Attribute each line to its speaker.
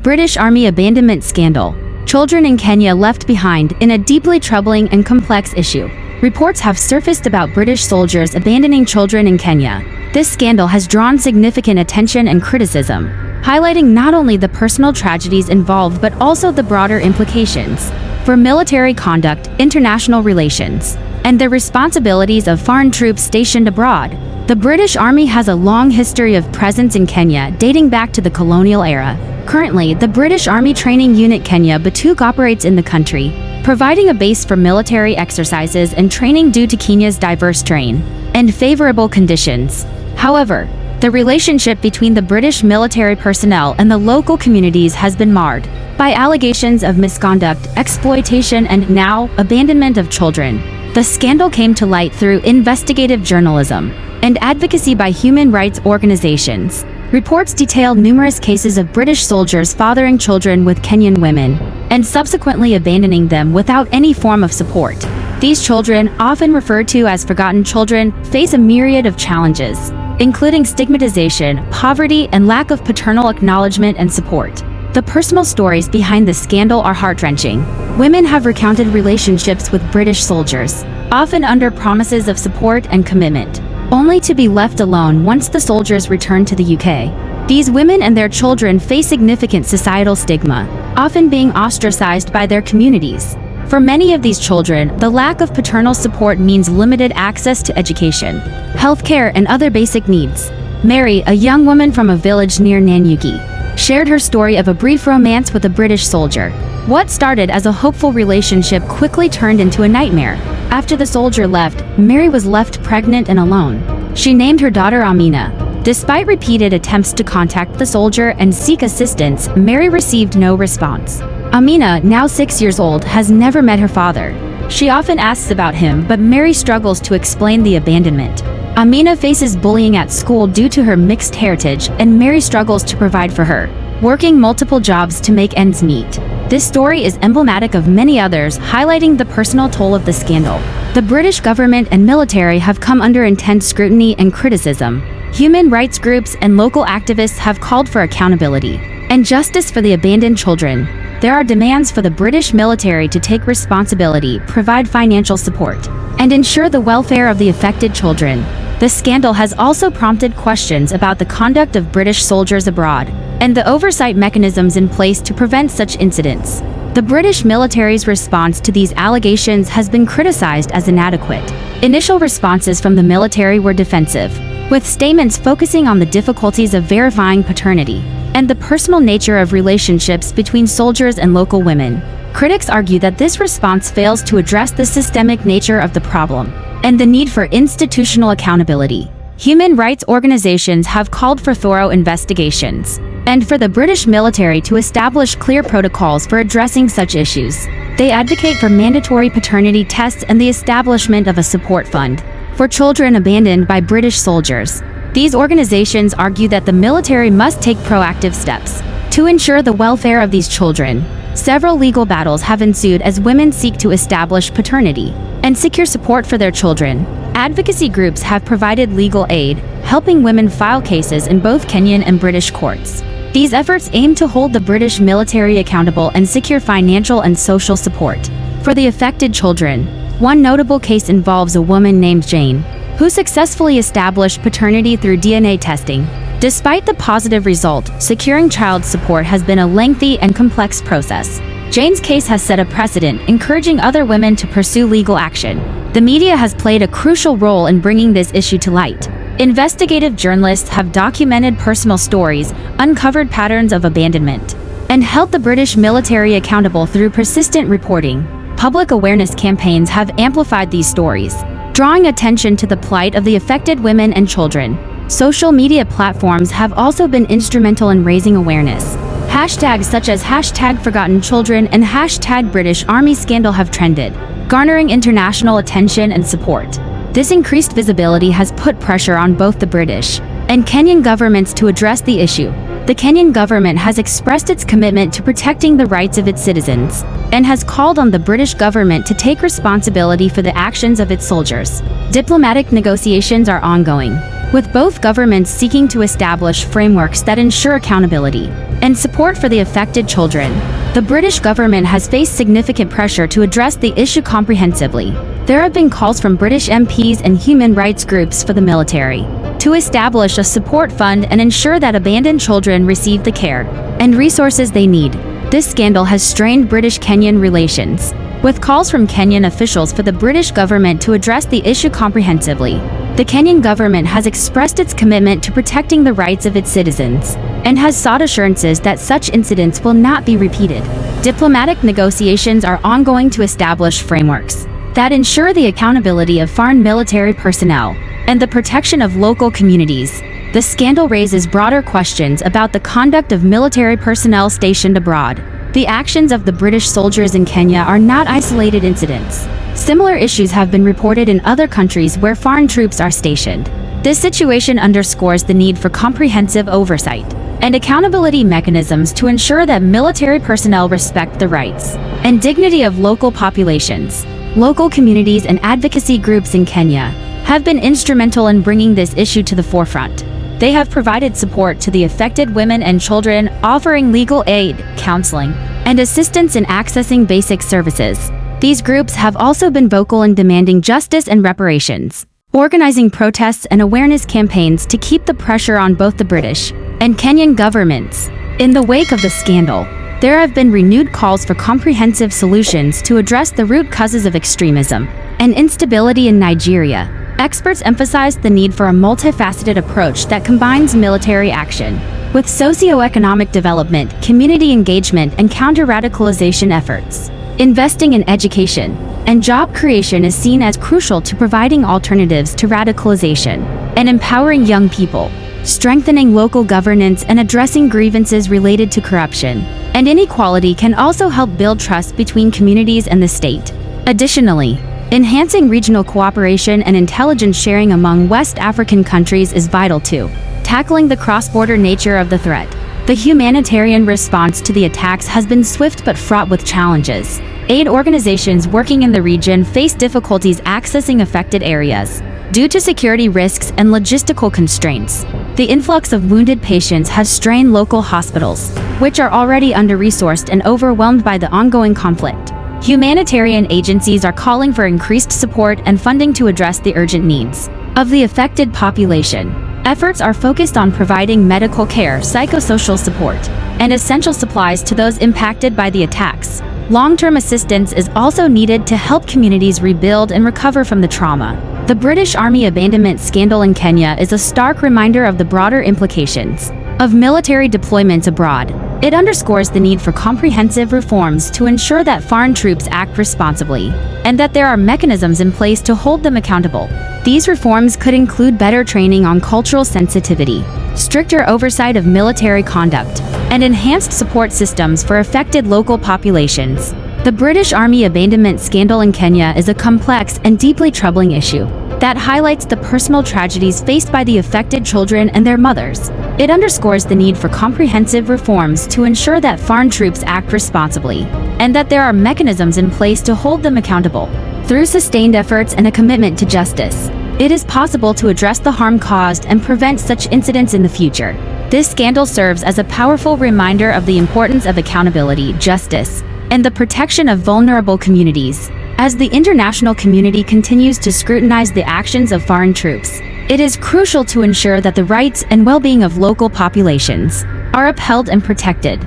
Speaker 1: British Army abandonment scandal. Children in Kenya left behind in a deeply troubling and complex issue. Reports have surfaced about British soldiers abandoning children in Kenya. This scandal has drawn significant attention and criticism, highlighting not only the personal tragedies involved but also the broader implications for military conduct, international relations, and the responsibilities of foreign troops stationed abroad. The British Army has a long history of presence in Kenya dating back to the colonial era. Currently, the British Army Training Unit Kenya BATUK operates in the country, providing a base for military exercises and training due to Kenya's diverse terrain and favorable conditions. However, the relationship between the British military personnel and the local communities has been marred by allegations of misconduct, exploitation, and now, abandonment of children. The scandal came to light through investigative journalism and advocacy by human rights organizations. Reports detail numerous cases of British soldiers fathering children with Kenyan women and subsequently abandoning them without any form of support. These children, often referred to as forgotten children, face a myriad of challenges, including stigmatization, poverty, and lack of paternal acknowledgement and support. The personal stories behind the scandal are heart-wrenching. Women have recounted relationships with British soldiers, often under promises of support and commitment, only to be left alone once the soldiers return to the UK. These women and their children face significant societal stigma, often being ostracized by their communities. For many of these children, the lack of paternal support means limited access to education, healthcare, and other basic needs. Mary, a young woman from a village near Nanyuki, shared her story of a brief romance with a British soldier. What started as a hopeful relationship quickly turned into a nightmare. After the soldier left, Mary was left pregnant and alone. She named her daughter Amina. Despite repeated attempts to contact the soldier and seek assistance, Mary received no response. Amina, now 6 years old, has never met her father. She often asks about him, but Mary struggles to explain the abandonment. Amina faces bullying at school due to her mixed heritage, and Mary struggles to provide for her, working multiple jobs to make ends meet. This story is emblematic of many others, highlighting the personal toll of the scandal. The British government and military have come under intense scrutiny and criticism. Human rights groups and local activists have called for accountability and justice for the abandoned children. There are demands for the British military to take responsibility, provide financial support, and ensure the welfare of the affected children. The scandal has also prompted questions about the conduct of British soldiers abroad and the oversight mechanisms in place to prevent such incidents. The British military's response to these allegations has been criticized as inadequate. Initial responses from the military were defensive, with statements focusing on the difficulties of verifying paternity and the personal nature of relationships between soldiers and local women. Critics argue that this response fails to address the systemic nature of the problem and the need for institutional accountability. Human rights organizations have called for thorough investigations and for the British military to establish clear protocols for addressing such issues. They advocate for mandatory paternity tests and the establishment of a support fund for children abandoned by British soldiers. These organizations argue that the military must take proactive steps to ensure the welfare of these children. Several legal battles have ensued as women seek to establish paternity and secure support for their children. Advocacy groups have provided legal aid, helping women file cases in both Kenyan and British courts. These efforts aim to hold the British military accountable and secure financial and social support for the affected children. One notable case involves a woman named Jane, who successfully established paternity through DNA testing. Despite the positive result, securing child support has been a lengthy and complex process. Jane's case has set a precedent, encouraging other women to pursue legal action. The media has played a crucial role in bringing this issue to light. Investigative journalists have documented personal stories, uncovered patterns of abandonment, and held the British military accountable through persistent reporting. Public awareness campaigns have amplified these stories, drawing attention to the plight of the affected women and children. Social media platforms have also been instrumental in raising awareness. Hashtags such as #ForgottenChildren and #BritishArmyScandal have trended, garnering international attention and support. This increased visibility has put pressure on both the British and Kenyan governments to address the issue. The Kenyan government has expressed its commitment to protecting the rights of its citizens and has called on the British government to take responsibility for the actions of its soldiers. Diplomatic negotiations are ongoing, with both governments seeking to establish frameworks that ensure accountability and support for the affected children. The British government has faced significant pressure to address the issue comprehensively. There have been calls from British MPs and human rights groups for the military to establish a support fund and ensure that abandoned children receive the care and resources they need. This scandal has strained British-Kenyan relations, with calls from Kenyan officials for the British government to address the issue comprehensively. The Kenyan government has expressed its commitment to protecting the rights of its citizens and has sought assurances that such incidents will not be repeated. Diplomatic negotiations are ongoing to establish frameworks that ensure the accountability of foreign military personnel and the protection of local communities. The scandal raises broader questions about the conduct of military personnel stationed abroad. The actions of the British soldiers in Kenya are not isolated incidents. Similar issues have been reported in other countries where foreign troops are stationed. This situation underscores the need for comprehensive oversight and accountability mechanisms to ensure that military personnel respect the rights and dignity of local populations. Local communities and advocacy groups in Kenya have been instrumental in bringing this issue to the forefront. They have provided support to the affected women and children, offering legal aid, counseling, and assistance in accessing basic services. These groups have also been vocal in demanding justice and reparations, organizing protests and awareness campaigns to keep the pressure on both the British and Kenyan governments. In the wake of the scandal, there have been renewed calls for comprehensive solutions to address the root causes of extremism and instability in Nigeria. Experts emphasize the need for a multifaceted approach that combines military action with socio-economic development, community engagement, and counter-radicalization efforts. Investing in education and job creation is seen as crucial to providing alternatives to radicalization and empowering young people. Strengthening local governance and addressing grievances related to corruption and inequality can also help build trust between communities and the state. Additionally, enhancing regional cooperation and intelligence sharing among West African countries is vital too. Tackling the cross-border nature of the threat. The humanitarian response to the attacks has been swift but fraught with challenges. Aid organizations working in the region face difficulties accessing affected areas due to security risks and logistical constraints. The influx of wounded patients has strained local hospitals, which are already under-resourced and overwhelmed by the ongoing conflict. Humanitarian agencies are calling for increased support and funding to address the urgent needs of the affected population. Efforts are focused on providing medical care, psychosocial support, and essential supplies to those impacted by the attacks. Long-term assistance is also needed to help communities rebuild and recover from the trauma. The British Army abandonment scandal in Kenya is a stark reminder of the broader implications of military deployments abroad. It underscores the need for comprehensive reforms to ensure that foreign troops act responsibly and that there are mechanisms in place to hold them accountable. These reforms could include better training on cultural sensitivity, stricter oversight of military conduct, and enhanced support systems for affected local populations. The British Army abandonment scandal in Kenya is a complex and deeply troubling issue that highlights the personal tragedies faced by the affected children and their mothers. It underscores the need for comprehensive reforms to ensure that foreign troops act responsibly and that there are mechanisms in place to hold them accountable. Through sustained efforts and a commitment to justice, it is possible to address the harm caused and prevent such incidents in the future. This scandal serves as a powerful reminder of the importance of accountability, justice, and the protection of vulnerable communities. As the international community continues to scrutinize the actions of foreign troops, it is crucial to ensure that the rights and well-being of local populations are upheld and protected.